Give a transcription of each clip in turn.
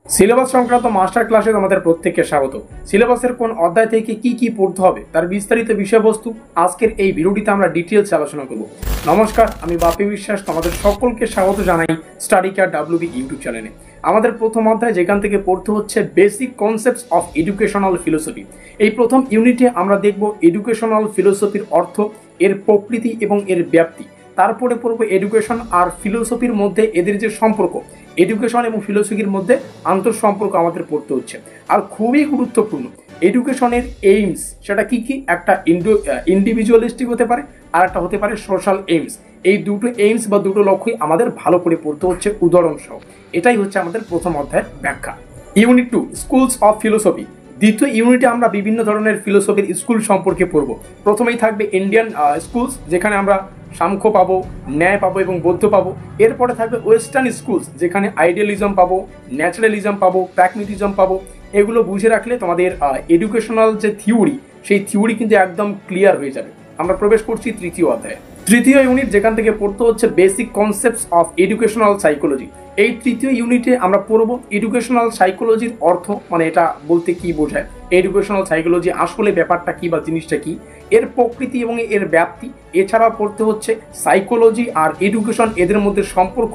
Syllabus সংক্রান্ত master ক্লাসে তোমাদের প্রত্যেককে স্বাগত। সিলেবাসের কোন অধ্যায় থেকে কি কি পড়তে হবে তার বিস্তারিত বিষয়বস্তু আজকের এই ভিডিওটিতে আমরা ডিটেইলস আলোচনা করব। নমস্কার, আমি বাপি বিশ্বাস, তোমাদের সকলকে স্বাগত জানাই স্টাডি কেয়ার WB ইউটিউব চ্যানেলে। আমাদের প্রথম অধ্যায় যেখান থেকে পড়তে হচ্ছে basic concepts of educational philosophy. এই প্রথম ইউনিটে আমরা দেখব এডুকেশনাল ফিলোসফির অর্থ, এর প্রকৃতি এবং এর ব্যাপ্তি। তারপরে পড়ব এডুকেশন আর ফিলোসফির মধ্যে এদের যে সম্পর্ক, এডুকেশন এবং ফিলোসফির মধ্যে আন্তঃসম্পর্ক আমাদের পড়তে হচ্ছে। আর খুবই গুরুত্বপূর্ণ, এডুকেশনের এইমস সেটা কি কি, একটা ইন্ডিভিজুয়ালিস্টিক হতে পারে আর একটা হতে পারে সোশ্যাল এইমস। এই দুটো এইমস বা দুটো লক্ষ্যই আমাদের ভালো করে পড়তে হচ্ছে উদাহরণ সহ। এটাই হচ্ছে আমাদের প্রথম অধ্যায়ের ব্যাখ্যা। Unit 2 schools of philosophy. দ্বিতীয় ইউনিটে আমরা বিভিন্ন ধরনের ফিলোসফির স্কুল সম্পর্কে পড়ব। প্রথমেই থাকবে ইন্ডিয়ান স্কুলস, যেখানে আমরা সাংখ্য পাবো, ন্যায় পাবো এবং বৌদ্ধ পাবো। এরপরে থাকবে ওয়েস্টার্ন স্কুলস, যেখানে আইডিয়ালিজম পাবো, ন্যাচারালিজম পাবো, প্র্যাগমেটিজম পাবো। এগুলো বুঝে রাখলে তোমাদের এডুকেশনাল যে থিওরি, সেই থিওরি কিন্তু একদম ক্লিয়ার হয়ে যাবে। আমরা প্রবেশ করছি তৃতীয় অধ্যায়ে। তৃতীয় ইউনিট যেখান থেকে পড়তে হচ্ছে basic concepts of educational psychology. এই তৃতীয় ইউনিটে আমরা পড়ব এডুকেশনাল সাইকোলজির অর্থ, মানে এটা বলতে কি বোঝায়, এডুকেশনাল সাইকোলজি আসলে ব্যাপারটা কি বা জিনিসটা কি, এর প্রকৃতি এবং এর ব্যাপ্তি। এছাড়াও পড়তে হচ্ছে সাইকোলজি আর এডুকেশন, এদের মধ্যে সম্পর্ক।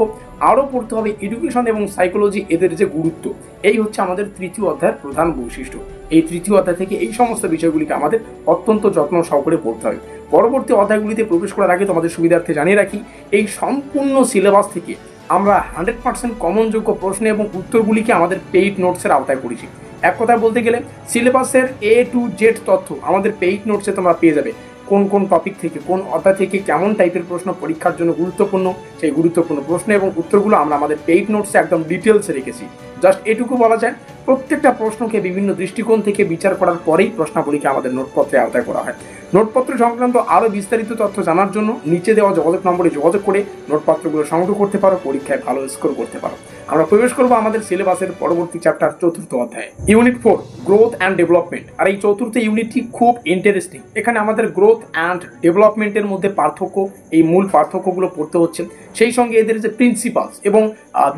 আরও পড়তে হবে এডুকেশন এবং সাইকোলজি, এদের যে গুরুত্ব। এই হচ্ছে আমাদের তৃতীয় অধ্যায়ের প্রধান বৈশিষ্ট্য। এই তৃতীয় অধ্যায় থেকে এই সমস্ত বিষয়গুলিকে আমাদের অত্যন্ত যত্ন সহকারে পড়তে হবে। পরবর্তী অধ্যায়গুলিতে প্রবেশ করার আগে তোমাদের সুবিধার্থে জানিয়ে রাখি, এই সম্পূর্ণ সিলেবাস থেকে আমরা 100% কমনযোগ্য প্রশ্ন এবং উত্তরগুলিকে আমাদের পেইড নোটসের আওতায় করেছি। এক কথায় বলতে গেলে সিলেবাসের A to Z তথ্য আমাদের পেইড নোটসে তোমরা পেয়ে যাবে। কোন কোন টপিক থেকে, কোন অধ্যায় থেকে কেমন টাইপের প্রশ্ন পরীক্ষার জন্য গুরুত্বপূর্ণ, সেই গুরুত্বপূর্ণ প্রশ্ন এবং উত্তরগুলো আমরা আমাদের পেইড নোটসে একদম ডিটেলসে রেখেছি। জাস্ট এটুকু বলা যায়, প্রত্যেকটা প্রশ্নকে বিভিন্ন দৃষ্টিকোণ থেকে বিচার করার পরেই প্রশ্নাবলীকে আমাদের নোটপত্রে আওতায় করা হয়। নোটপত্র সংক্রান্ত আরও বিস্তারিত তথ্য জানার জন্য নিচে দেওয়া যোগাযোগ নম্বরে যোগাযোগ করে নোটপত্রগুলো সংগ্রহ করতে পারো, পরীক্ষায় ভালো স্কোর করতে পারো। আমরা প্রবেশ করবো আমাদের সিলেবাসের পরবর্তী চ্যাপ্টার চতুর্থ অধ্যায়ে। Unit 4 growth and development. আর এই চতুর্থ ইউনিটটি খুব ইন্টারেস্টিং। এখানে আমাদের গ্রোথ অ্যান্ড ডেভেলপমেন্টের মধ্যে পার্থক্য, এই মূল পার্থক্যগুলো পড়তে হচ্ছে। সেই সঙ্গে এদের যে প্রিন্সিপালস এবং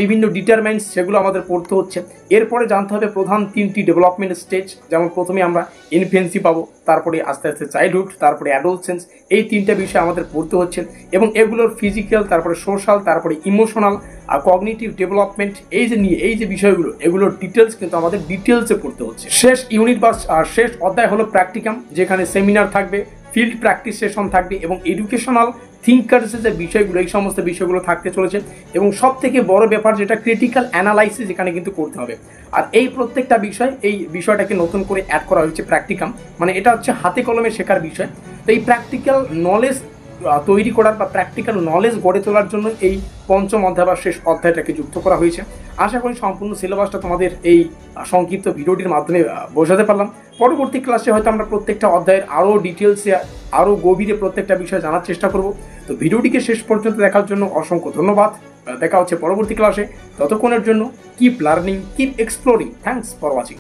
বিভিন্ন ডিটারমেন্টস, সেগুলো আমাদের পড়তে হচ্ছে। এরপরে জানতে হবে প্রধান 3টি ডেভেলপমেন্ট স্টেজ। যেমন প্রথমে আমরা ইনফেন্সি পাবো, তারপরে আস্তে আস্তে চাইল্ডহুড, তারপরে অ্যাডোলসেন্স। এই 3টে বিষয় আমাদের পড়তে হচ্ছে এবং এগুলোর ফিজিক্যাল, তারপরে সোশ্যাল, তারপরে ইমোশনাল আর কগনিটিভ ডেভেলপমেন্ট, এই যে বিষয়গুলো, এগুলোর ডিটেলস কিন্তু আমাদের ডিটেলসে পড়তে হচ্ছে। শেষ ইউনিট বা শেষ অধ্যায় হলো প্র্যাকটিকাম, যেখানে সেমিনার থাকবে, ফিল্ড প্র্যাকটিস সেশন থাকবে এবং এডুকেশনাল থিঙ্কার্সের যে বিষয়গুলো, এই সমস্ত বিষয়গুলো থাকতে চলেছে। এবং সব থেকে বড় ব্যাপার যেটা ক্রিটিক্যাল অ্যানালাইসিস এখানে কিন্তু করতে হবে। আর এই প্রত্যেকটা বিষয়, এই বিষয়টাকে নতুন করে অ্যাড করা হয়েছে প্র্যাকটিকাম, মানে এটা হচ্ছে হাতে কলমে শেখার বিষয়। তো এই প্র্যাকটিক্যাল নলেজ তৈরি করার বা প্র্যাকটিক্যাল নলেজ গড়ে তোলার জন্য এই পঞ্চম অধ্যায় বা শেষ অধ্যায়টাকে যুক্ত করা হয়েছে। আশা করি সম্পূর্ণ সিলেবাসটা তোমাদের এই সংক্ষিপ্ত ভিডিওটির মাধ্যমে বোঝাতে পারলাম। পরবর্তী ক্লাসে হয়তো আমরা প্রত্যেকটা অধ্যায়ের আরও ডিটেলসে, আরও গভীরে প্রত্যেকটা বিষয় জানার চেষ্টা করব। তো ভিডিওটিকে শেষ পর্যন্ত দেখার জন্য অসংখ্য ধন্যবাদ। দেখা হচ্ছে পরবর্তী ক্লাসে। ততক্ষণের জন্য keep learning, keep exploring. Thanks for watching.